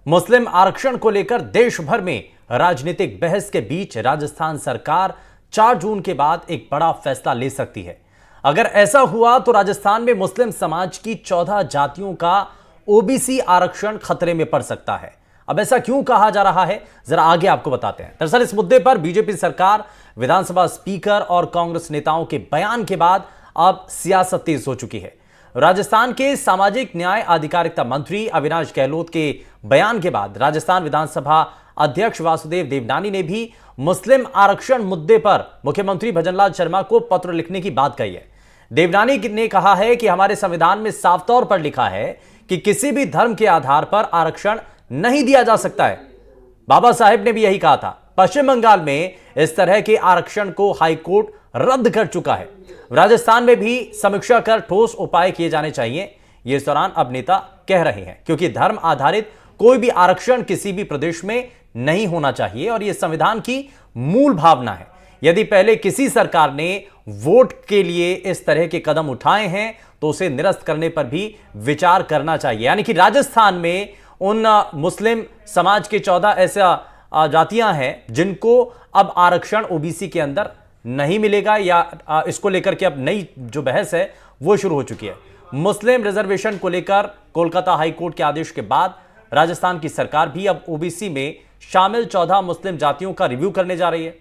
मुस्लिम आरक्षण को लेकर देश भर में राजनीतिक बहस के बीच राजस्थान सरकार 4 जून के बाद एक बड़ा फैसला ले सकती है। अगर ऐसा हुआ तो राजस्थान में मुस्लिम समाज की 14 जातियों का ओबीसी आरक्षण खतरे में पड़ सकता है। अब ऐसा क्यों कहा जा रहा है, जरा आगे आपको बताते हैं। दरअसल इस मुद्दे पर बीजेपी सरकार, विधानसभा स्पीकर और कांग्रेस नेताओं के बयान के बाद अब सियासत तेज हो चुकी है। राजस्थान के सामाजिक न्याय अधिकारिता मंत्री अविनाश गहलोत के बयान के बाद राजस्थान विधानसभा अध्यक्ष वासुदेव देवनानी ने भी मुस्लिम आरक्षण मुद्दे पर मुख्यमंत्री भजनलाल शर्मा को पत्र लिखने की बात कही है। देवनानी ने कहा है कि हमारे संविधान में साफ तौर पर लिखा है कि किसी भी धर्म के आधार पर आरक्षण नहीं दिया जा सकता है। बाबा साहेब ने भी यही कहा था। पश्चिम बंगाल में इस तरह के आरक्षण को हाईकोर्ट रद्द कर चुका है। राजस्थान में भी समीक्षा कर ठोस उपाय किए जाने चाहिए, ये इस दौरान अब नेता कह रहे हैं, क्योंकि धर्म आधारित कोई भी आरक्षण किसी भी प्रदेश में नहीं होना चाहिए और यह संविधान की मूल भावना है। यदि पहले किसी सरकार ने वोट के लिए इस तरह के कदम उठाए हैं तो उसे निरस्त करने पर भी विचार करना चाहिए। यानी कि राजस्थान में उन मुस्लिम समाज के 14 ऐसा जातियां हैं जिनको अब आरक्षण ओबीसी के अंदर नहीं मिलेगा, या इसको लेकर के अब नई जो बहस है वो शुरू हो चुकी है। मुस्लिम रिजर्वेशन को लेकर कोलकाता हाईकोर्ट के आदेश के बाद राजस्थान की सरकार भी अब ओबीसी में शामिल 14 मुस्लिम जातियों का रिव्यू करने जा रही है।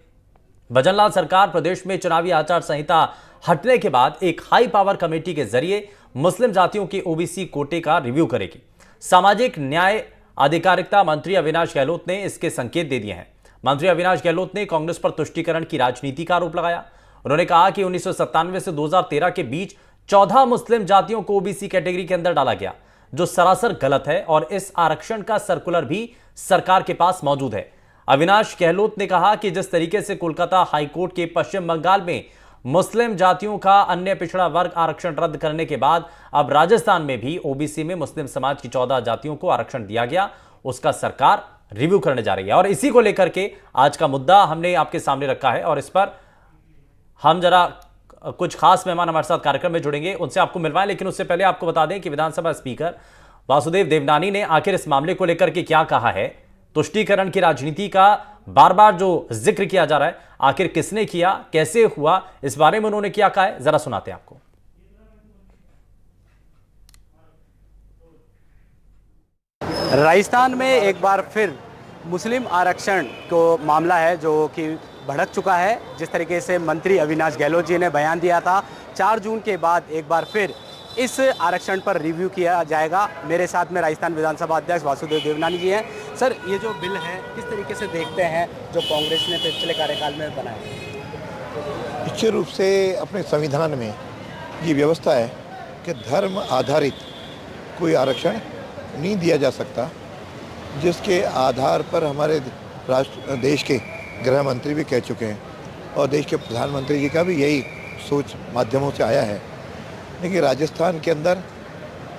भजनलाल सरकार प्रदेश में चुनावी आचार संहिता हटने के बाद एक हाई पावर कमेटी के जरिए मुस्लिम जातियों के ओबीसी कोटे का रिव्यू करेगी। सामाजिक न्याय अधिकारिता मंत्री अविनाश गहलोत ने इसके संकेत दे दिए हैं। मंत्री अविनाश गहलोत ने कांग्रेस पर तुष्टीकरण की राजनीति का आरोप लगाया। उन्होंने कहा कि 1997 से 2013 के बीच 14 मुस्लिम जातियों को ओबीसी कैटेगरी के अंदर डाला गया, जो सरासर गलत है और इस आरक्षण का सर्कुलर भी सरकार के पास मौजूद है। अविनाश गहलोत ने कहा कि जिस तरीके से कोलकाता हाईकोर्ट के पश्चिम बंगाल में मुस्लिम जातियों का अन्य पिछड़ा वर्ग आरक्षण रद्द करने के बाद अब राजस्थान में भी ओबीसी में मुस्लिम समाज की 14 जातियों को आरक्षण दिया गया, उसका सरकार रिव्यू करने जा रही है। और इसी को लेकर के आज का मुद्दा हमने आपके सामने रखा है और इस पर हम जरा कुछ खास मेहमान हमारे साथ कार्यक्रम में जुड़ेंगे, उनसे आपको मिलवाएं। लेकिन उससे पहले आपको बता दें कि विधानसभा स्पीकर वासुदेव देवनानी ने आखिर इस मामले को लेकर के क्या कहा है। तुष्टीकरण की राजनीति का बार बार जो जिक्र किया जा रहा है, आखिर किसने किया, कैसे हुआ, इस बारे में उन्होंने क्या कहा है, जरा सुनाते हैं आपको। राजस्थान में एक बार फिर मुस्लिम आरक्षण को मामला है जो कि भड़क चुका है। जिस तरीके से मंत्री अविनाश गहलोत जी ने बयान दिया था, 4 जून के बाद एक बार फिर इस आरक्षण पर रिव्यू किया जाएगा। मेरे साथ में राजस्थान विधानसभा अध्यक्ष वासुदेव देवनानी जी हैं। सर, ये जो बिल है किस तरीके से देखते हैं जो कांग्रेस ने पिछले कार्यकाल में बनाया? निश्चित रूप से अपने संविधान में ये व्यवस्था है कि धर्म आधारित कोई आरक्षण नहीं दिया जा सकता, जिसके आधार पर हमारे देश के गृह मंत्री भी कह चुके हैं और देश के प्रधानमंत्री जी का भी यही सोच माध्यमों से आया है। लेकिन राजस्थान के अंदर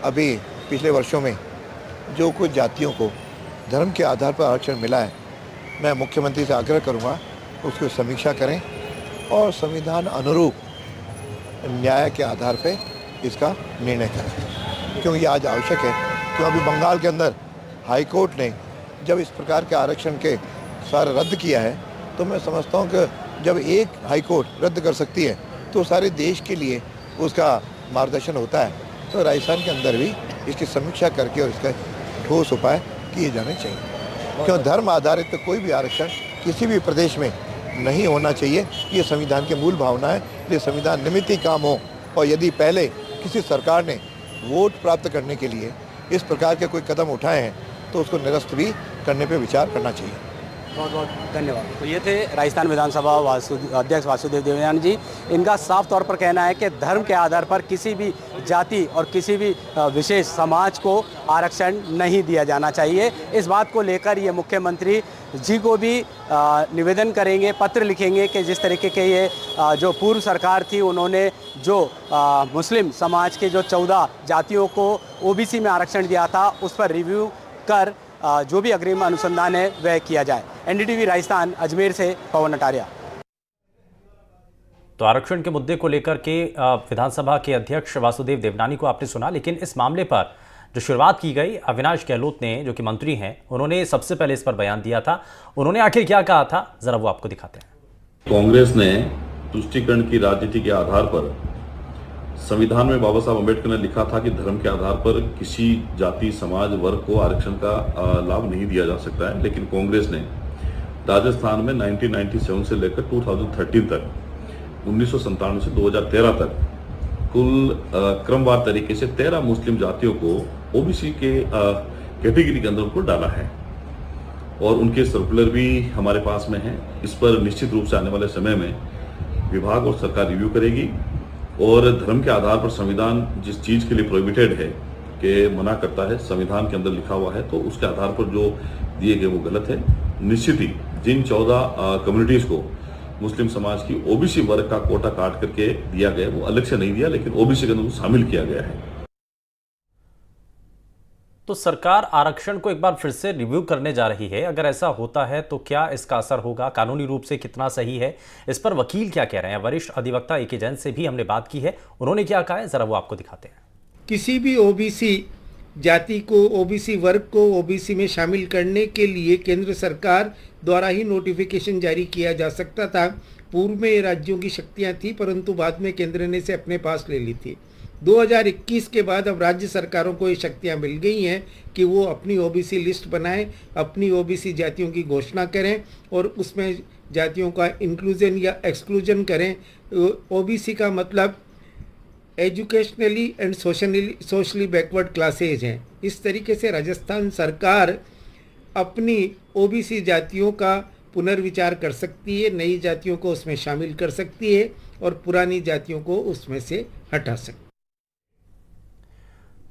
अभी पिछले वर्षों में जो कुछ जातियों को धर्म के आधार पर आरक्षण मिला है, मैं मुख्यमंत्री से आग्रह करूंगा उसकी समीक्षा करें और संविधान अनुरूप न्याय के आधार पर इसका निर्णय करें, क्योंकि ये आज आवश्यक है। क्योंकि अभी बंगाल के अंदर हाई कोर्ट ने जब इस प्रकार के आरक्षण के सारे रद्द किया है, तो मैं समझता हूँ कि जब एक हाई कोर्ट रद्द कर सकती है तो सारे देश के लिए उसका मार्गदर्शन होता है। तो राजस्थान के अंदर भी इसकी समीक्षा करके और इसका ठोस उपाय किए जाने चाहिए, क्यों धर्म आधारित तो कोई भी आरक्षण किसी भी प्रदेश में नहीं होना चाहिए। ये संविधान की मूल भावना है। ये संविधान निमित्त ही काम हो, और यदि पहले किसी सरकार ने वोट प्राप्त करने के लिए इस प्रकार के कोई कदम उठाए हैं तो उसको निरस्त भी करने पर विचार करना चाहिए। बहुत बहुत धन्यवाद। तो ये थे राजस्थान विधानसभा अध्यक्ष वासुदेव देवनानी जी। इनका साफ तौर पर कहना है कि धर्म के आधार पर किसी भी जाति और किसी भी विशेष समाज को आरक्षण नहीं दिया जाना चाहिए। इस बात को लेकर ये मुख्यमंत्री जी को भी निवेदन करेंगे, पत्र लिखेंगे कि जिस तरीके के ये जो पूर्व सरकार थी उन्होंने जो मुस्लिम समाज के जो 14 जातियों को ओबीसी में आरक्षण दिया था, उस पर रिव्यू कर जो भी अग्रिम अनुसंधान है वह किया जाए। एनडीटीवी राजस्थान, अजमेर से पवन अटारिया। तो आरक्षण के मुद्दे को लेकर के विधानसभा के अध्यक्ष वासुदेव देवनानी को आपने सुना, लेकिन इस मामले पर जो शुरुआत की गई, अविनाश गहलोत ने, जो कि मंत्री हैं, उन्होंने सबसे पहले इस पर बयान दिया था। उन्होंने आखिर क्या कहा था, जरा वो आपको दिखाते हैं। कांग्रेस ने तुष्टीकरण की राजनीति के आधार पर, संविधान में बाबा साहब अम्बेडकर ने लिखा था कि धर्म के आधार पर किसी जाति, समाज, वर्ग को आरक्षण का लाभ नहीं दिया जा सकता है। लेकिन कांग्रेस ने राजस्थान में 1997 से लेकर 2013 तक, 1997 से 2013 तक कुल क्रमवार तरीके से 13 मुस्लिम जातियों को ओबीसी के कैटेगरी के अंदर उनको डाला है और उनके सर्कुलर भी हमारे पास में है। इस पर निश्चित रूप से आने वाले समय में विभाग और सरकार रिव्यू करेगी और धर्म के आधार पर संविधान जिस चीज के लिए प्रोहिबिटेड है, कि मना करता है, संविधान के अंदर लिखा हुआ है, तो उसके आधार पर जो दिए गए वो गलत है। निश्चित ही जिन 14 कम्युनिटीज को मुस्लिम समाज की ओबीसी वर्ग का कोटा काट करके दिया गया, वो अलग से नहीं दिया, लेकिन ओबीसी के अंदर शामिल किया गया है। तो सरकार आरक्षण को एक बार फिर से रिव्यू करने जा रही है। अगर ऐसा होता है तो क्या इसका असर होगा, कानूनी रूप से कितना सही है, इस पर वकील क्या कह रहे हैं। वरिष्ठ अधिवक्ता ए के जैन से भी हमने बात की है, उन्होंने क्या कहा है, जरा वो आपको दिखाते हैं। किसी भी ओबीसी जाति को, ओबीसी वर्ग को ओबीसी में शामिल करने के लिए केंद्र सरकार द्वारा ही नोटिफिकेशन जारी किया जा सकता था। पूर्व में ये राज्यों की शक्तियां थी, परंतु बाद में केंद्र ने इसे अपने पास ले ली थी। 2021 के बाद अब राज्य सरकारों को ये शक्तियां मिल गई हैं कि वो अपनी ओबीसी लिस्ट बनाएं, अपनी ओबीसी जातियों की घोषणा करें और उसमें जातियों का इंक्लूजन या एक्सक्लूजन करें। ओबीसी का मतलब educationally and socially backward classes हैं। इस तरीके से राजस्थान सरकार अपनी ओबीसी जातियों का पुनर्विचार कर सकती है, नई जातियों को उसमें शामिल कर सकती है और पुरानी जातियों को उसमें से हटा सकती है।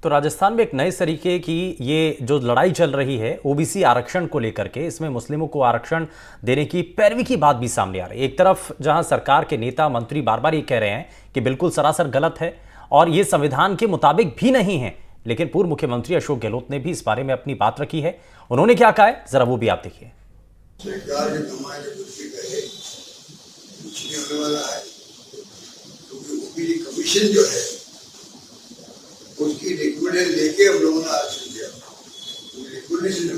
तो राजस्थान में एक नए तरीके की ये जो लड़ाई चल रही है ओबीसी आरक्षण को लेकर के, इसमें मुस्लिमों को आरक्षण देने की पैरवी की बात भी सामने आ रही है। एक तरफ जहां सरकार के नेता मंत्री बार बार ये कह रहे हैं कि बिल्कुल सरासर गलत है और ये संविधान के मुताबिक भी नहीं है, लेकिन पूर्व मुख्यमंत्री अशोक गहलोत ने भी इस बारे में अपनी बात रखी है। उन्होंने क्या कहा है, जरा वो भी आप देखिए। कमीशन जो है उसकी रिकमेंडेशन लेके हम लोगों ने आरक्षण दिया। रिकमेंडेशन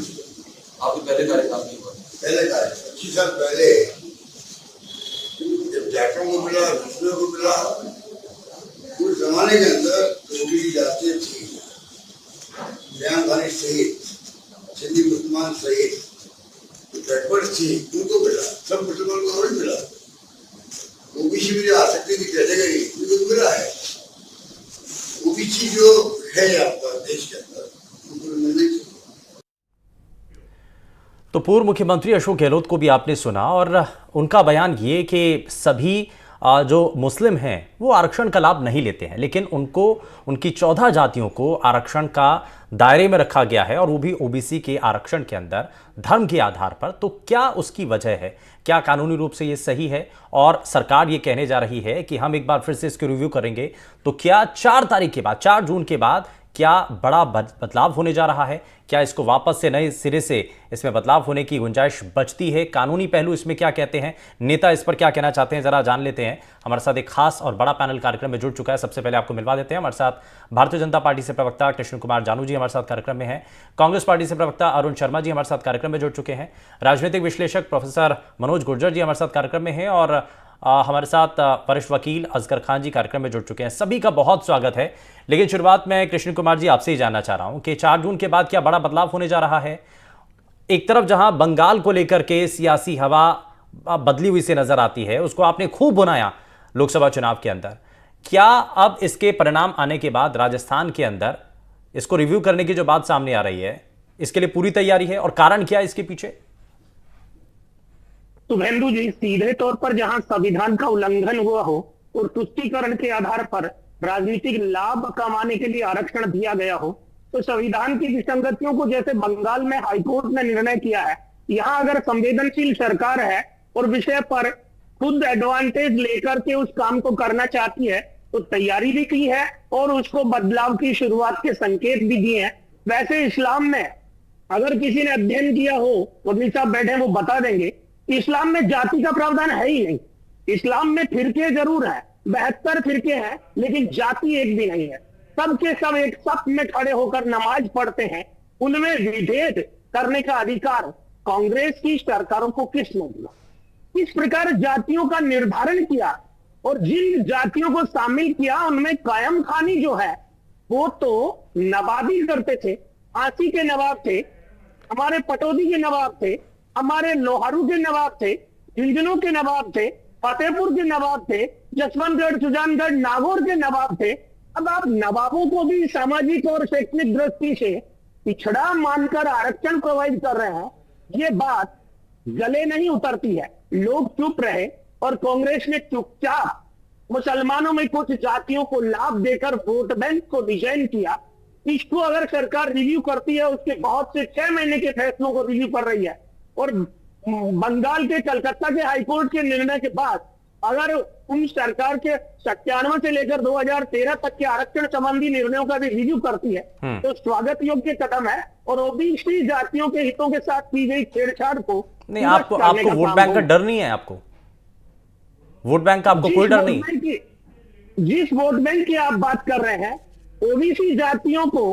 आपके पहले कार्यकाल की बात, पहले कार्यकाल 25 साल पहले जब जाटों को मिला, दूसरों को मिला, उस जमाने के अंदर ओबीसी जातियां थी, बयान खानी सहित, सिंधी मुसलमान सहित, बैकवर्ड थी, उनको मिला। सब मुसलमान को नहीं मिला। ओबीसी में जो आ सकती थी कैटेगरी, उनको मिला है। ओबीसी जो है आपका देश के अंदर, उनको मिलने चाहिए। तो पूर्व मुख्यमंत्री अशोक गहलोत को भी आपने सुना और उनका बयान ये कि सभी जो मुस्लिम हैं वो आरक्षण का लाभ नहीं लेते हैं, लेकिन उनको, उनकी 14 जातियों को आरक्षण का दायरे में रखा गया है और वो भी ओबीसी के आरक्षण के अंदर धर्म के आधार पर। तो क्या उसकी वजह है, क्या कानूनी रूप से ये सही है? और सरकार ये कहने जा रही है कि हम एक बार फिर से इसको रिव्यू करेंगे। तो क्या 4 तारीख के बाद, 4 जून के बाद क्या बड़ा बदलाव होने जा रहा है? क्या इसको वापस से नए सिरे से इसमें बदलाव होने की गुंजाइश बचती है? कानूनी पहलू इसमें क्या कहते हैं, नेता इस पर क्या कहना चाहते हैं, जरा जान लेते हैं। हमारे साथ एक खास और बड़ा पैनल कार्यक्रम में जुड़ चुका है। सबसे पहले आपको मिलवा देते हैं, हमारे साथ भारतीय जनता पार्टी से प्रवक्ता कृष्ण कुमार जानू जी हमारे साथ कार्यक्रम में हैं। कांग्रेस पार्टी से प्रवक्ता अरुण शर्मा जी हमारे साथ कार्यक्रम में जुड़ चुके हैं। राजनीतिक विश्लेषक प्रोफेसर मनोज गुर्जर जी हमारे साथ कार्यक्रम में हैं और हमारे साथ वरिष्ठ वकील असगर खान जी कार्यक्रम में जुड़ चुके हैं। सभी का बहुत स्वागत है। लेकिन शुरुआत में कृष्ण कुमार जी आपसे ही जानना चाह रहा हूं कि 4 जून के बाद क्या बड़ा बदलाव होने जा रहा है? एक तरफ जहां बंगाल को लेकर के सियासी हवा बदली हुई से नजर आती है, उसको आपने खूब बुनाया लोकसभा चुनाव के अंदर। क्या अब इसके परिणाम आने के बाद राजस्थान के अंदर इसको रिव्यू करने की जो बात सामने आ रही है, इसके लिए पूरी तैयारी है और कारण क्या है इसके पीछे? शुभेंदु जी, सीधे तौर पर जहां संविधान का उल्लंघन हुआ हो और तुष्टीकरण के आधार पर राजनीतिक लाभ कमाने के लिए आरक्षण दिया गया हो, तो संविधान की विसंगतियों को जैसे बंगाल में हाईकोर्ट ने निर्णय किया है, यहाँ अगर संवेदनशील सरकार है और विषय पर खुद एडवांटेज लेकर के उस काम को करना चाहती है, तो तैयारी भी की है और उसको बदलाव की शुरुआत के संकेत भी दिए हैं। वैसे इस्लाम में अगर किसी ने अध्ययन किया हो, मौलवी साहब बैठे वो बता देंगे, इस्लाम में जाति का प्रावधान है ही नहीं। इस्लाम में फिरके जरूर है, 72 फिरके हैं, लेकिन जाति एक भी नहीं है। सबके सब एक सफ में खड़े होकर नमाज पढ़ते हैं, उनमें विभेद करने का अधिकार कांग्रेस की सरकारों को किसने दिया? इस प्रकार जातियों का निर्धारण किया और जिन जातियों को शामिल किया उनमें कायम खानी जो है वो तो नवाबी करते थे। आंसी के नवाब थे, हमारे पटौदी के नवाब थे, हमारे लोहारू के नवाब थे, झुंझुनू के नवाब थे, फतेहपुर के नवाब थे, जसवंतगढ़, सुजानगढ़, नागौर के नवाब थे। अब आप नवाबों को भी सामाजिक और शैक्षणिक दृष्टि से पिछड़ा मानकर आरक्षण प्रोवाइड कर रहे हैं, ये बात गले नहीं उतरती है। लोग चुप रहे और कांग्रेस ने चुपचाप मुसलमानों में कुछ जातियों को लाभ देकर वोट बैंक को डिजाइन किया। इसको अगर सरकार रिव्यू करती है, उसके बहुत से 6 महीने के फैसलों को रिव्यू कर रही है और बंगाल के कलकत्ता के हाईकोर्ट के निर्णय के बाद अगर उन सरकार के 97 से लेकर 2013 तक के आरक्षण संबंधी निर्णयों का भी रिव्यू करती है तो स्वागत योग्य कदम है और ओबीसी जातियों के हितों के साथ की गई छेड़छाड़ को नहीं, आपको वोट बैंक का डर नहीं है? आपको वोट बैंक का आपको कोई डर नहीं? जिस वोट बैंक की आप बात कर रहे हैं, ओबीसी जातियों को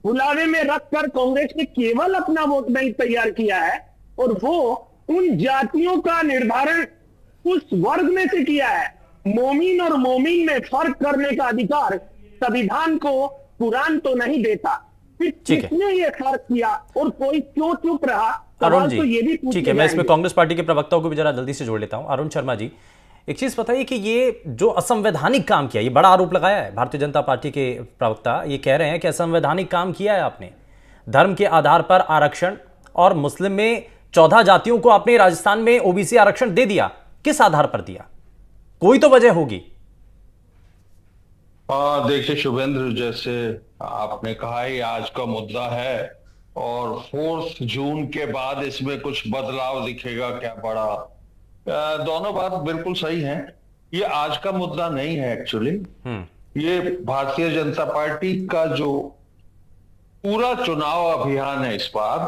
बुलावे में रखकर कांग्रेस ने केवल अपना वोट बैंक तैयार किया है और वो उन जातियों का निर्धारण उस वर्ग में से किया है। मोमिन और मोमिन में फर्क करने का अधिकार संविधान को कुरान तो नहीं देता। फिर किसने ये फर्क किया और कोई क्यों चुप रहा? अरुण जी, तो ये भी ठीक है, मैं इसमें कांग्रेस पार्टी के प्रवक्ताओं को भी जरा जल्दी से जोड़ लेता हूं। अरुण शर्मा जी, एक चीज बताइए कि ये जो असंवैधानिक काम किया, ये बड़ा आरोप लगाया है भारतीय जनता पार्टी के प्रवक्ता, ये कह रहे हैं कि असंवैधानिक काम किया है आपने, धर्म के आधार पर आरक्षण, और मुस्लिम में 14 जातियों को आपने राजस्थान में ओबीसी आरक्षण दे दिया। किस आधार पर दिया? कोई तो वजह होगी। देखिए शुभेंद्र, जैसे आपने कहा ये आज का मुद्दा है और 4 जून के बाद इसमें कुछ बदलाव दिखेगा क्या बड़ा, दोनों बात बिल्कुल सही है। ये आज का मुद्दा नहीं है एक्चुअली। ये भारतीय जनता पार्टी का जो पूरा चुनाव अभियान है इस बार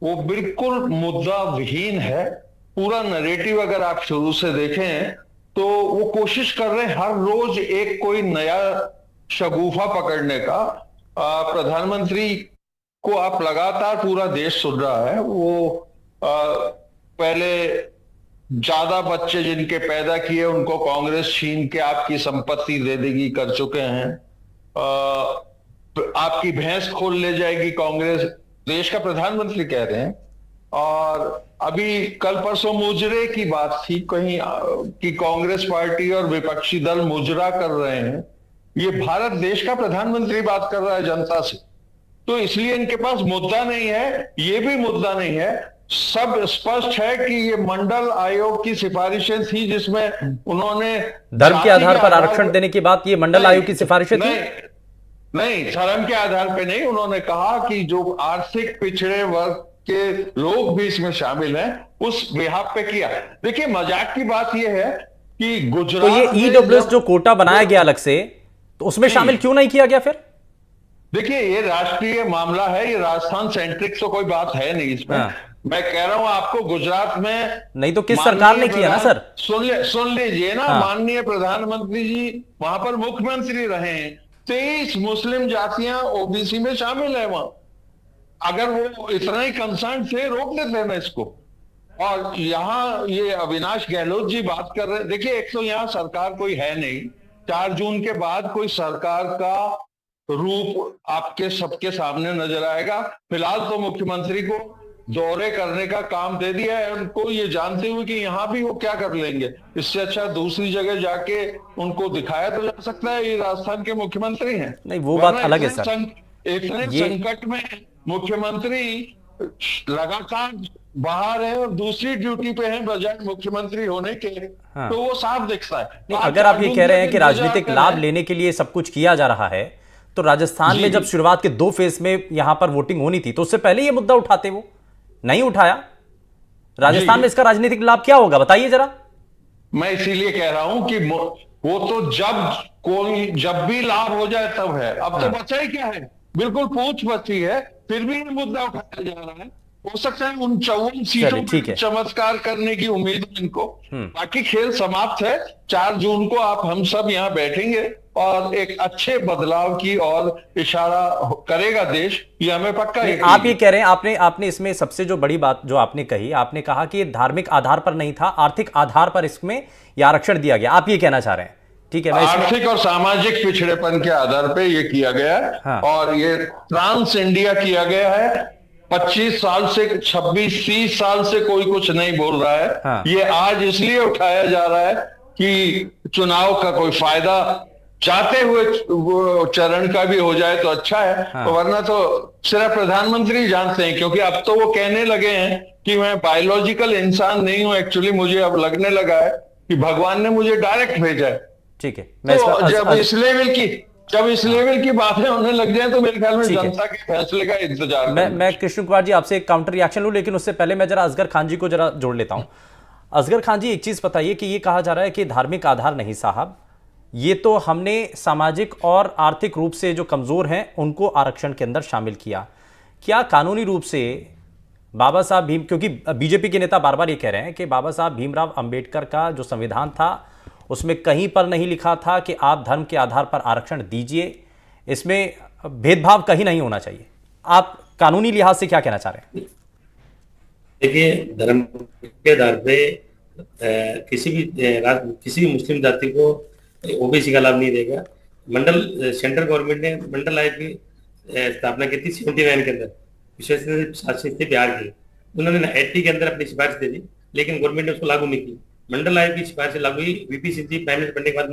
वो बिल्कुल मुद्दा विहीन है। पूरा नैरेटिव अगर आप शुरू से देखें तो वो कोशिश कर रहे हैं हर रोज एक कोई नया शगुफा पकड़ने का। प्रधानमंत्री को आप लगातार पूरा देश सुन रहा है। वो पहले ज्यादा बच्चे जिनके पैदा किए उनको कांग्रेस छीन के आपकी संपत्ति दे देगी कर चुके हैं। आपकी भैंस खोल ले जाएगी कांग्रेस, देश का प्रधानमंत्री कह रहे हैं। और अभी कल परसों मुजरे की बात थी कहीं कि कांग्रेस पार्टी और विपक्षी दल मुजरा कर रहे हैं। ये भारत देश का प्रधानमंत्री बात कर रहा है जनता से, तो इसलिए इनके पास मुद्दा नहीं है, ये भी मुद्दा नहीं है। सब स्पष्ट है कि ये मंडल आयोग की सिफारिशें थी जिसमें उन्होंने धर्म के आधार पर आरक्षण देने की बात, ये मंडल आयोग की सिफारिशें थी? नहीं, धर्म के आधार पर नहीं। उन्होंने कहा कि जो आर्थिक पिछड़े वर्ग के लोग भी इसमें शामिल हैं उस बिहाफ पे किया। देखिए मजाक की बात यह है कि गुजरात, तो ये ईडब्ल्यूएस जो कोटा बनाया गया अलग से, तो उसमें शामिल क्यों नहीं किया गया फिर? देखिए ये राष्ट्रीय मामला है, ये राजस्थान सेंट्रिक तो कोई बात है नहीं इसमें। मैं कह रहा हूं आपको गुजरात में नहीं तो किस सरकार ने किया ना सर? सुन लीजिए ना, माननीय प्रधानमंत्री जी वहां पर मुख्यमंत्री रहे हैं। 23 मुस्लिम जातियां ओबीसी में शामिल है वहां। अगर वो इतना ही कंसर्न थे रोक देते ना इसको। और यहाँ ये अविनाश गहलोत जी बात कर रहे हैं। देखिए एक तो यहाँ सरकार कोई है नहीं, 4 जून के बाद कोई सरकार का रूप आपके सबके सामने नजर आएगा। फिलहाल तो मुख्यमंत्री को दौरे करने का काम दे दिया है उनको, ये जानते हुए कि यहाँ भी वो क्या कर लेंगे। इससे अच्छा दूसरी जगह जाके उनको दिखाया तो जा सकता है ये राजस्थान के मुख्यमंत्री हैं। नहीं वो बात अलग है सर। इतने संकट में मुख्यमंत्री लगातार बाहर है और दूसरी ड्यूटी पे है बजाय मुख्यमंत्री होने के। तो वो साफ दिखता है। नहीं, अगर आप ये कह रहे हैं कि राजनीतिक लाभ लेने के लिए सब कुछ किया जा रहा है, तो राजस्थान में जब शुरुआत के 2 फेज में यहां पर वोटिंग होनी थी तो उससे पहले ये मुद्दा उठाते, वो नहीं उठाया। राजस्थान में इसका राजनीतिक लाभ क्या होगा बताइए जरा। मैं इसीलिए कह रहा हूं कि वो तो जब भी लाभ हो जाए तब है। अब तो बचा ही क्या है, बिल्कुल पूछ बची है, फिर भी ये मुद्दा उठाया जा रहा है। हो सकता है उन 54 सीटों ठीक पर है। चमत्कार करने की उम्मीद है इनको। बाकी खेल समाप्त है। 4 जून को आप हम सब यहाँ बैठेंगे और एक अच्छे बदलाव की ओर इशारा करेगा देश, ये हमें पक्का यकीन आप ये है। कह रहे हैं, आपने इसमें सबसे जो बड़ी बात जो आपने कही, आपने कहा कि ये धार्मिक आधार पर नहीं था, आर्थिक आधार पर इसमें ये आरक्षण दिया गया, आप ये कहना चाह रहे हैं? ठीक है, मैं आर्थिक और सामाजिक पिछड़ेपन के आधार पे ये किया गया है। हाँ। और ये ट्रांस इंडिया किया गया है। 25 साल से 26-30 साल से कोई कुछ नहीं बोल रहा है। हाँ। ये आज इसलिए उठाया जा रहा है कि चुनाव का कोई फायदा जाते हुए वो चरण का भी हो जाए तो अच्छा है। हाँ। वरना तो सिर्फ प्रधानमंत्री जानते हैं, क्योंकि अब तो वो कहने लगे हैं कि मैं बायोलॉजिकल इंसान नहीं हूं, एक्चुअली मुझे अब लगने लगा है कि भगवान ने मुझे डायरेक्ट भेजा है। ठीक है, मैं तो जब इस लेवल की बातें होने लग जाए तो मेरे ख्याल में जनता के फैसले का इंतजार मैं कृष्ण कुमार जी आपसे एक काउंटर रिएक्शन लूं, लेकिन उससे पहले मैं जरा असगर खान जी को जरा जोड़ लेता हूं। असगर खान जी, एक चीज बताइए कि ये कहा जा रहा है कि धार्मिक आधार नहीं साहब, ये तो हमने सामाजिक और आर्थिक रूप से जो कमजोर हैं उनको आरक्षण के अंदर शामिल किया। क्या कानूनी रूप से बाबा साहब भीम, क्योंकि बीजेपी के नेता बार बार ये कह रहे हैं कि बाबा साहब भीमराव अंबेडकर का जो संविधान था उसमें कहीं पर नहीं लिखा था कि आप धर्म के आधार पर आरक्षण दीजिए, इसमें भेदभाव कहीं नहीं होना चाहिए। आप कानूनी लिहाज से क्या कहना चाह रहे हैं? देखिए, धर्म के आधार पे किसी भी मुस्लिम जाति को ओबीसी का लाभ नहीं देगा। सेंट्रल गवर्नमेंट ने मंडल आयोग की स्थापना की थी 79 के अंदर, विशेष शासित थे बिहार के। उन्होंने 80 के अंदर अपनी सिफारिश दे दी, लेकिन गवर्नमेंट ने उसको लागू नहीं की। मंडल आयोग की सिफारिश लागू हुई, VP Singh ji prime minister बनने के बाद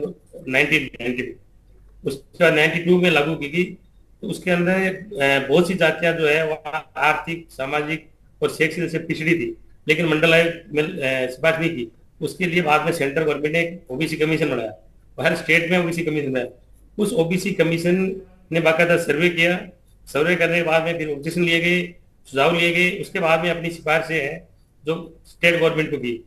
1992, उसके बाद 92 में लागू की गई। तो उसके अंदर बहुत सी जातियां जो है वह आर्थिक, सामाजिक और शैक्षिक से पिछड़ी थी, लेकिन मंडल आयोग में सिफारिश नहीं की। उसके लिए बाद में सेंट्रल गवर्नमेंट ने एक ओबीसी कमीशन बनाया, हर स्टेट में ओबीसी कमीशन बनाया। उस ओबीसी कमीशन ने बाकायदा सर्वे किया। सर्वे करने के बाद में फिर ऑब्जेक्शन लिए गए, सुझाव लिए गए। उसके बाद में अपनी सिफारिशें हैं जो स्टेट गवर्नमेंट को की।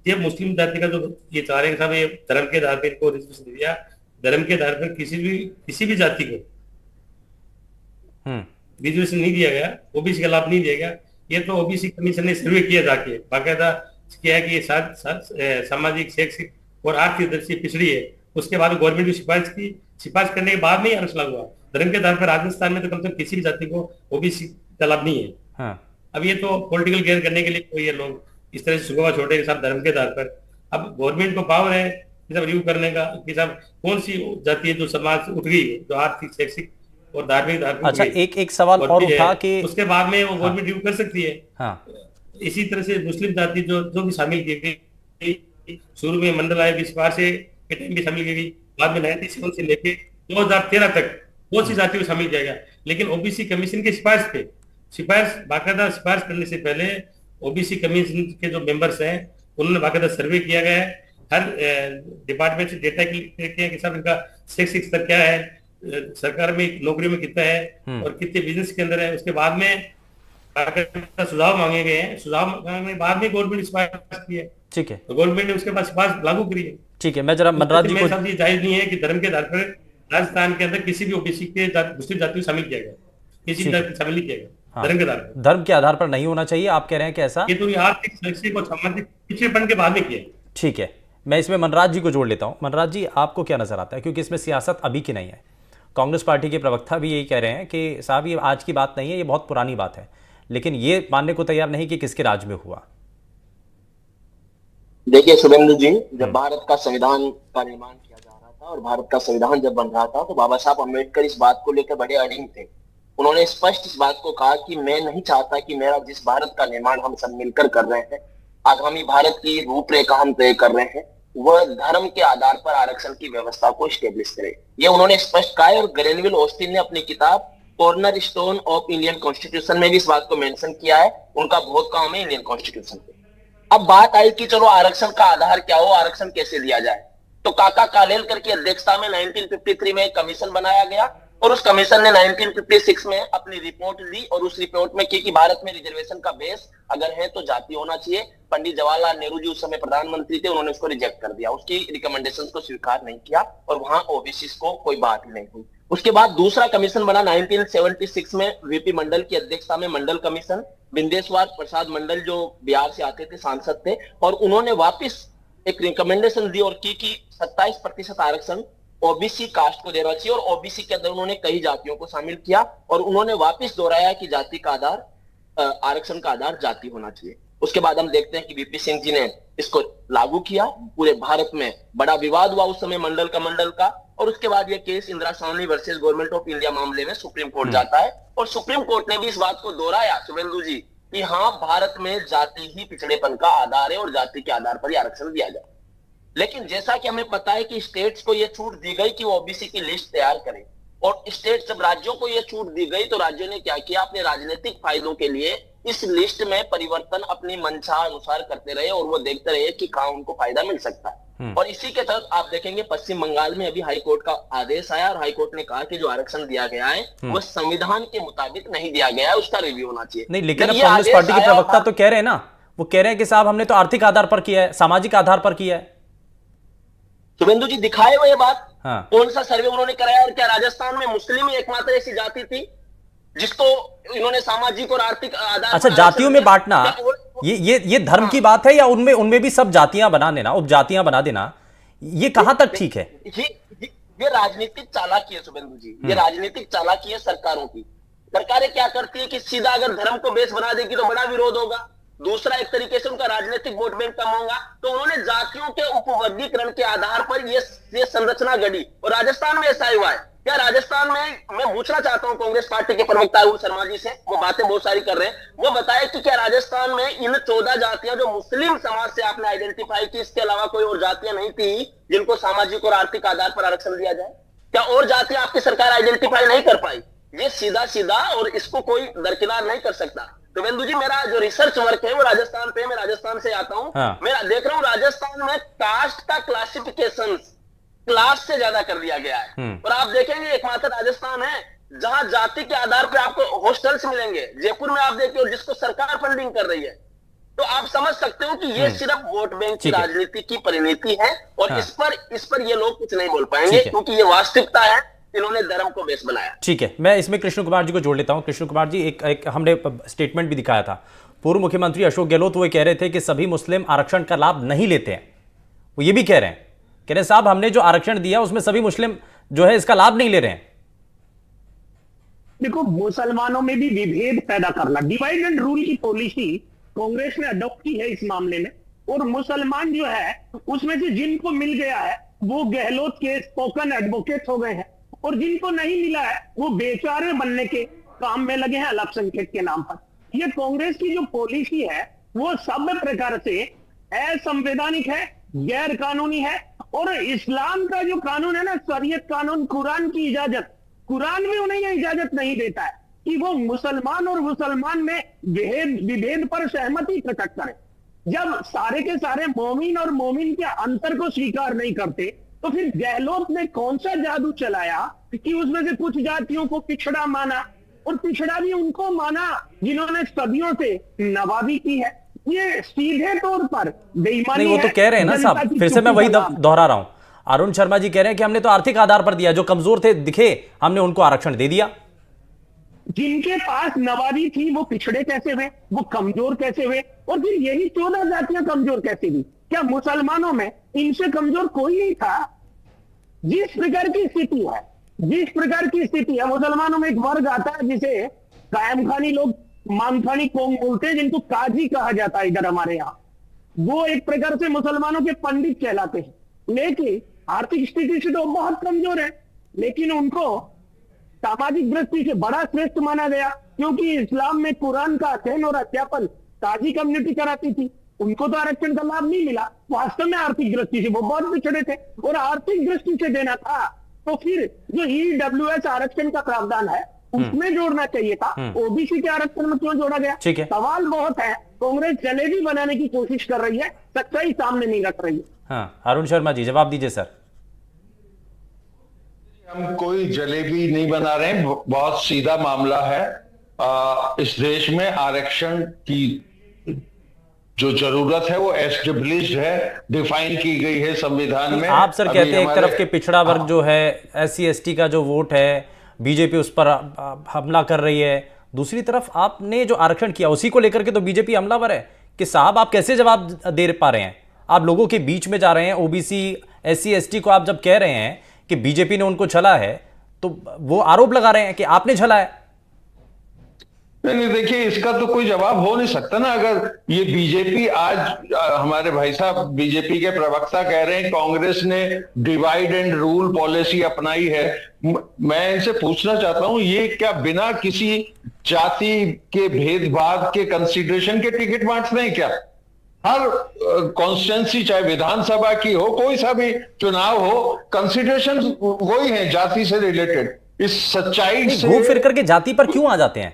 ये मुस्लिम जाति का जो ये चाह रहे हैं साहब, ये धर्म के आधार पर इनको रिजर्वेशन दिया, धर्म के आधार पर किसी भी जाति को रिजर्वेशन नहीं दिया गया, ओबीसी का लाभ नहीं दिया गया। ये तो ओबीसी कमीशन ने सर्वे किया जाके, बाकायदा किया कि ये सामाजिक, शैक्षिक और आर्थिक दृष्टि से पिछड़ी है। उसके बाद गवर्नमेंट की सिफारिश की, सिफारिश करने के बाद में ही आरक्षण लागू हुआ। धर्म के आधार पर राजस्थान में तो कम से कम किसी भी जाति को ओबीसी का लाभ नहीं है। हाँ। अब ये तो पॉलिटिकल गेन करने के लिए कोई ये लोग इस तरह से सुगवा छोड़े साहब धर्म के आधार पर। अब गवर्नमेंट को पावर है सब रिव्यू करने का कि साहब कौन सी जाति है जो समाज उठ गई, जो आर्थिक, शैक्षिक और धार्मिक आधार पर। अच्छा, एक सवाल और उठा कि उसके बाद में वो गवर्नमेंट रिव्यू कर सकती है। हाँ। इसी तरह से मुस्लिम जाति जो भी शामिल की गई, शुरू में मंडल आयोग की सिफारिश के टाइम भी शामिल की गई, बाद में 97 से लेके 2013 तक बहुत सी जातियों को शामिल किया गया। लेकिन ओबीसी कमीशन की सिफारिश पे, बाकायदा सिफारिश करने से पहले ओबीसी कमीशन के जो मेंबर्स हैं उन्होंने बाकायदा सर्वे किया गया है। हर डिपार्टमेंट से डेटा किया कि सब इनका शैक्षिक स्तर क्या है, सरकार में नौकरी में कितना है और कितने बिजनेस के अंदर है। उसके बाद में सुझाव मांगे गए हैं, सुझाव मांगने के बाद में गवर्नमेंट ने सिफारिश की है। ठीक है, तो गवर्नमेंट ने उसके बाद सिफारिश लागू करी है। ठीक है, मैं जरा मनराज जी को, जायज नहीं है कि धर्म के आधार पर राजस्थान के अंदर किसी भी ओबीसी के मुस्लिम जाति को शामिल किया गया, किसी भी जाति शामिल नहीं किया गया। धर्म के आधार पर, धर्म के आधार पर नहीं होना चाहिए, आप कह रहे हैं कि ऐसा? ये तो आर्थिक, शैक्षिक और सामाजिक पिछड़ेपन के बाद में किया। ठीक है, मैं इसमें मनराज जी को जोड़ लेता हूं। मनराज जी, आपको क्या नजर आता है, क्योंकि इसमें सियासत अभी की नहीं है। कांग्रेस पार्टी के प्रवक्ता भी यही कह रहे हैं कि साहब ये आज की बात नहीं है, ये बहुत पुरानी बात है, लेकिन ये मानने को तैयार नहीं कि किसके राज में हुआ। देखिए शुभेंदु जी, जब भारत का संविधान का निर्माण किया जा रहा था और भारत का संविधान जब बन रहा था तो बाबा साहब अम्बेडकर इस बात को लेकर बड़े अड़िग थे। उन्होंने स्पष्ट इस बात को कहा कि मैं नहीं चाहता कि मेरा जिस भारत का निर्माण हम सब मिलकर कर रहे हैं, आगामी भारत की रूपरेखा हम तय कर रहे हैं, वह धर्म के आधार पर आरक्षण की व्यवस्था को स्टेब्लिश करे। ये उन्होंने स्पष्ट कहा है और ग्रेनविल ऑस्टिन ने अपनी किताब corner stone of Indian constitution में भी इस बात को मेंशन किया है। उनका बहुत काम है इंडियन कॉन्स्टिट्यूशन पे। अब बात आई कि चलो आरक्षण का आधार क्या हो, आरक्षण कैसे दिया जाए, तो काका कालेलकर की अध्यक्षता में 1953 में एक कमीशन बनाया गया और उस कमीशन ने 1956 में अपनी रिपोर्ट दी और उस रिपोर्ट में की कि भारत में रिजर्वेशन का बेस अगर है तो जाति होना चाहिए। पंडित जवाहरलाल नेहरू जी उस समय प्रधानमंत्री थे, उन्होंने उसको रिजेक्ट कर दिया, उसकी रिकमेंडेशंस को स्वीकार नहीं किया और वहां ओबीसी को कोई बात ही नहीं हुई। उसके बाद दूसरा कमीशन बना 1976 में वीपी मंडल की अध्यक्षता में मंडल कमीशन। बिंदेश्वर प्रसाद मंडल जो बिहार से आते थे, सांसद थे, और उन्होंने वापस एक रिकमेंडेशन दी और की कि 27% आरक्षण ओबीसी कास्ट को देना चाहिए, और ओबीसी के अंदर उन्होंने कई जातियों को शामिल किया और उन्होंने वापस दोहराया कि जाति का आधार, आरक्षण का आधार जाति होना चाहिए। उसके बाद हम देखते हैं कि वीपी सिंह जी ने इसको लागू किया, पूरे भारत में बड़ा विवाद हुआ उस समय मंडल का, और उसके बाद ये case Indira Sahni versus government of India मामले में सुप्रीम कोर्ट जाता है, और सुप्रीम कोर्ट ने भी इस बात को दोहराया शुभेंदु जी कि हाँ, भारत में जाति ही पिछड़ेपन का आधार है और जाति के आधार पर ही आरक्षण दिया जाए। लेकिन जैसा कि हमें पता है कि स्टेट्स को यह छूट दी गई कि वो ओबीसी की लिस्ट तैयार करें, और स्टेट जब राज्यों को यह छूट दी गई तो राज्यों ने क्या किया, अपने राजनीतिक फायदों के लिए इस लिस्ट में परिवर्तन अपनी मंशा अनुसार करते रहे और वो देखते रहे कि कहां उनको फायदा मिल सकता है। और इसी के तहत आप देखेंगे पश्चिम बंगाल में अभी हाईकोर्ट का आदेश आया और हाईकोर्ट ने कहा कि जो आरक्षण दिया गया है वो संविधान के मुताबिक नहीं दिया गया है, उसका रिव्यू होना चाहिए। नहीं, लेकिन अब कांग्रेस पार्टी के प्रवक्ता तो कह रहे हैं ना, वो कह रहे हैं कि साहब हमने तो आर्थिक आधार पर किया है, सामाजिक आधार पर किया है। शुभेंदु जी दिखाए वो ये बात, हाँ। कौन सा सर्वे उन्होंने कराया, और क्या राजस्थान में मुस्लिम ही एकमात्र ऐसी जाति थी जिसको इन्होंने सामाजिक और आर्थिक आधार। अच्छा, जातियों में बांटना ये धर्म की बात है या उनमें भी सब जातियां बना देना, उपजातियां बना देना, ये कहां तक ठीक है? ये राजनीतिक चालाकी है शुभेंदु जी, ये राजनीतिक चालाकी है सरकारों की। सरकारें क्या करती है कि सीधा अगर धर्म को बेस बना देगी तो बड़ा विरोध होगा, दूसरा एक तरीके से उनका राजनीतिक वोट बैंक कम होगा, तो उन्होंने जातियों के उपवर्गीकरण के आधार पर ये संरचना गढ़ी, और राजस्थान में ऐसा हुआ है। क्या राजस्थान में, मैं पूछना चाहता हूं कांग्रेस पार्टी के प्रवक्ता अरुण शर्मा जी से, वो बातें बहुत सारी कर रहे हैं, वो बताए कि क्या राजस्थान में इन 14 जातियां जो मुस्लिम समाज से आपने आइडेंटिफाई की, इसके अलावा कोई और जातियां नहीं थी जिनको सामाजिक और आर्थिक आधार पर आरक्षण दिया जाए? क्या और जातियां आपकी सरकार आइडेंटिफाई नहीं कर पाई? ये सीधा सीधा, और इसको कोई दरकिनार नहीं कर सकता। तो बेंदु जी, मेरा जो रिसर्च वर्क है वो राजस्थान पे, मैं राजस्थान से आता हूं, हाँ। मैं देख रहा हूं राजस्थान में कास्ट का क्लासिफिकेशन क्लास से ज्यादा कर दिया गया है, और आप देखेंगे एकमात्र राजस्थान है जहां जाति के आधार पर आपको हॉस्टल्स मिलेंगे। जयपुर में आप देखिए, और जिसको सरकार फंडिंग कर रही है, तो आप समझ सकते हो कि ये सिर्फ वोट बैंक की राजनीति की परिणति है, और हाँ। इस पर ये लोग कुछ नहीं बोल पाएंगे क्योंकि ये वास्तविकता है, इन्होंने धर्म को बेस बनाया। ठीक है, मैं इसमें कृष्ण कुमार जी को जोड़ लेता हूं। कृष्ण कुमार जी, एक हमने स्टेटमेंट भी दिखाया था, पूर्व मुख्यमंत्री अशोक गहलोत वो कह रहे थे कि सभी मुस्लिम आरक्षण का लाभ नहीं लेते हैं। वो ये भी कह रहे हैं साहब हमने जो आरक्षण दिया उसमें सभी मुस्लिम जो है इसका लाभ नहीं ले रहे हैं। देखो, मुसलमानों में भी विभेद पैदा करना, डिवाइड एंड रूल की पॉलिसी कांग्रेस ने अडॉप्ट की है इस मामले में, और मुसलमान जो है उसमें से जिनको मिल गया है वो गहलोत के स्पोकन एडवोकेट हो गए हैं, और जिनको नहीं मिला है वो बेचारे बनने के काम में लगे हैं अल्पसंख्यक के नाम पर। ये कांग्रेस की जो पॉलिसी है वो सब प्रकार से असंवैधानिक है, गैर कानूनी है, और इस्लाम का जो कानून है ना, शरीयत कानून, कुरान की इजाजत, कुरान भी उन्हें यह इजाजत नहीं देता है कि वो मुसलमान और मुसलमान में विभेद पर सहमति प्रकट करें। जब सारे के सारे मोमिन और मोमिन के अंतर को स्वीकार नहीं करते, तो फिर गहलोत ने कौन सा जादू चलाया कि उसमें से कुछ जातियों को पिछड़ा माना, और पिछड़ा भी उनको माना जिन्होंने सदियों से नवाबी की है। ये सीधे तौर पर बेईमानी नहीं, वो तो कह रहे हैं ना साहब, फिर से मैं वही दोहरा रहा हूं, अरुण शर्मा जी कह रहे हैं कि हमने तो आर्थिक आधार पर दिया, जो कमजोर थे दिखे हमने उनको आरक्षण दे दिया। जिनके पास नवाबी थी वो पिछड़े कैसे हुए, वो कमजोर कैसे हुए, और फिर यही 14 जातियां कमजोर कैसे हुई? क्या मुसलमानों में इनसे कमजोर कोई नहीं था? जिस प्रकार की स्थिति है, मुसलमानों में एक वर्ग आता है जिसे कायम खानी लोग मानखानी कौम बोलते हैं, जिनको काजी कहा जाता है इधर हमारे यहाँ। वो एक प्रकार से मुसलमानों के पंडित कहलाते हैं, लेकिन आर्थिक स्थिति से तो बहुत कमजोर है, लेकिन उनको सामाजिक दृष्टि से बड़ा श्रेष्ठ माना गया, क्योंकि इस्लाम में कुरान का अध्ययन और अध्यापन काजी कम्युनिटी कराती थी। उनको तो आरक्षण का लाभ नहीं मिला, वास्तव में आर्थिक दृष्टि से वो बहुत पिछड़े थे, और आर्थिक दृष्टि से देना था तो फिर जो ईडब्ल्यूएस आरक्षण का प्रावधान है उसमें जोड़ना चाहिए था, ओबीसी के आरक्षण में क्यों जोड़ा गया? सवाल बहुत है। कांग्रेस जलेबी बनाने की कोशिश कर रही है, सच्चाई सामने नहीं रख रही है। हाँ, अरुण शर्मा जी जवाब दीजिए सर। हम कोई जलेबी नहीं बना रहे हैं, बहुत सीधा मामला है। इस देश में आरक्षण की जो जरूरत है वो एस्टेब्लिश्ड है, डिफाइन की गई है संविधान में। आप सर कहते हैं एक तरफ के पिछड़ा वर्ग जो है, SC ST का जो वोट है, बीजेपी उस पर हमला कर रही है, दूसरी तरफ आपने जो आरक्षण किया उसी को लेकर के तो बीजेपी हमलावर है कि साहब आप कैसे जवाब दे पा रहे हैं? आप लोगों के बीच में जा रहे हैं, ओबीसी SC ST को आप जब कह रहे हैं कि बीजेपी ने उनको छला है, तो वो आरोप लगा रहे हैं कि आपने छला है। नहीं, देखिए इसका तो कोई जवाब हो नहीं सकता ना। अगर ये बीजेपी आज हमारे भाई साहब बीजेपी के प्रवक्ता कह रहे हैं कांग्रेस ने डिवाइड एंड रूल पॉलिसी अपनाई है, मैं इनसे पूछना चाहता हूं ये क्या बिना किसी जाति के भेदभाव के कंसिडरेशन के टिकट बांटते हैं क्या? हर कॉन्स्टिट्यूंसी चाहे विधानसभा की हो, कोई सा भी चुनाव हो, कंसिडरेशन वही है जाति से रिलेटेड। इस सच्चाई से घूम फिर करके जाति पर क्यों आ जाते हैं?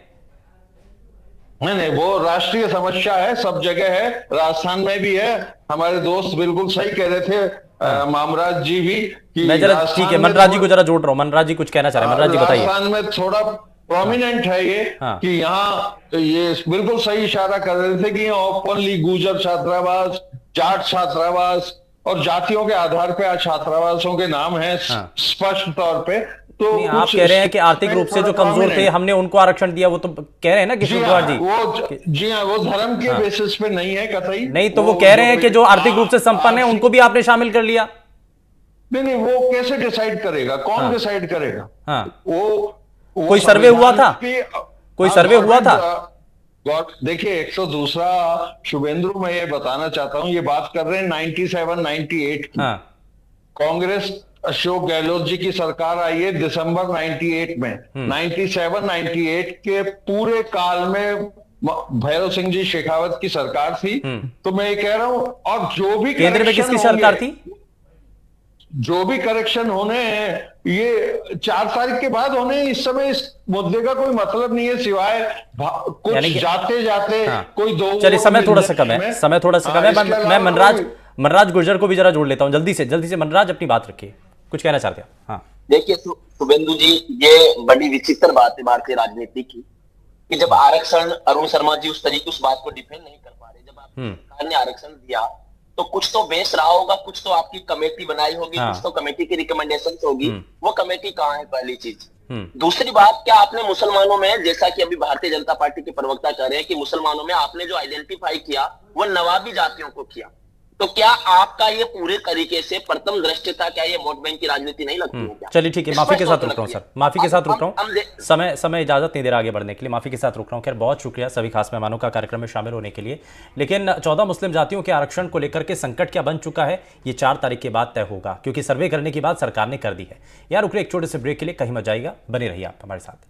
नहीं, वो राष्ट्रीय समस्या है, सब जगह है, राजस्थान में भी है। हमारे दोस्त बिल्कुल सही कह रहे थे मामराज जी भी कि मैं जरा ठीक है मनराज जी को जरा जोड़ रहा हूं। मनराज जी कुछ कहना चाह रहे हैं, मनराज जी बताइए। राजस्थान में थोड़ा प्रोमिनेंट है ये कि यहाँ ये बिल्कुल सही इशारा कर रहे थे कि ओपनली गुर्जर छात्रावास, जाट छात्रावास और जातियों के आधार पे छात्रावासों के नाम है स्पष्ट तौर पे। तो आप कह रहे हैं कि आर्थिक रूप से जो कमजोर थे हमने उनको आरक्षण दिया, वो तो कह रहे हैं ना किशोर कुमार जी। जी हाँ, वो धर्म के बेसिस पे नहीं है कतई। नहीं तो वो कह रहे हैं कि जो आर्थिक रूप से संपन्न है उनको भी आपने शामिल कर लिया। नहीं, वो कैसे डिसाइड करेगा? कौन डिसाइड करेगा? वो कोई सर्वे हुआ था? कोई सर्वे हुआ था? देखिए, एक तो दूसरा शुभेंदु, मैं ये बताना चाहता हूँ, ये बात कर रहे हैं 97-98 की। कांग्रेस अशोक गहलोत जी की सरकार आई है दिसंबर 98 में। 97-98 के पूरे काल में भैरव सिंह जी शेखावत की सरकार थी। तो मैं ये कह रहा हूं, और जो भी केंद्र में किसकी सरकार थी? जो भी करेक्शन होने हैं ये 4 तारीख के बाद होने हैं। इस समय इस मुद्दे का कोई मतलब नहीं है सिवाय कुछ जाते जाते कोई दो। चलिए, समय थोड़ा सा कम है, समय थोड़ा सा कम है। मैं मनराज गुर्जर को भी जरा जोड़ लेता हूं। जल्दी से मनराज अपनी बात रखिए, कुछ कहना चाहते हैं? हाँ देखिए शुभेंदु जी, ये बड़ी विचित्र बात है भारतीय राजनीति की कि जब आरक्षण, अरुण शर्मा जी उस तरीके उस बात को डिफेंड नहीं कर पा रहे। जब आपकी सरकार ने आरक्षण दिया तो कुछ तो बेस रहा होगा, कुछ तो आपकी कमेटी बनाई होगी, कुछ तो कमेटी की रिकमेंडेशन होगी। वो कमेटी कहाँ है? पहली चीज। दूसरी बात, क्या आपने मुसलमानों में, जैसा कि अभी भारतीय जनता पार्टी के प्रवक्ता कह रहे हैं कि मुसलमानों में आपने जो आइडेंटिफाई किया वो नवाबी जातियों को किया, तो क्या आपका ये पूरे तरीके से प्रथम दृष्टता, क्या ये वोट बैंक की राजनीति नहीं लगती है क्या? चलिए ठीक है, माफी के साथ रुक रहा हूँ सर, माफी के साथ रुक रहा हूँ। समय इजाजत नहीं दे रहा आगे बढ़ने के लिए, माफी के साथ रुक रहा हूँ। खैर, बहुत शुक्रिया सभी खास मेहमानों का कार्यक्रम में शामिल होने के लिए। लेकिन 14 मुस्लिम जातियों के आरक्षण को लेकर के संकट क्या बन चुका है, ये 4 तारीख के बाद तय होगा, क्योंकि सर्वे करने की बात सरकार ने कर दी है। यार रुक रहे एक छोटे से ब्रेक के लिए, कहीं मत जाइएगा, बने रहिए आप हमारे साथ।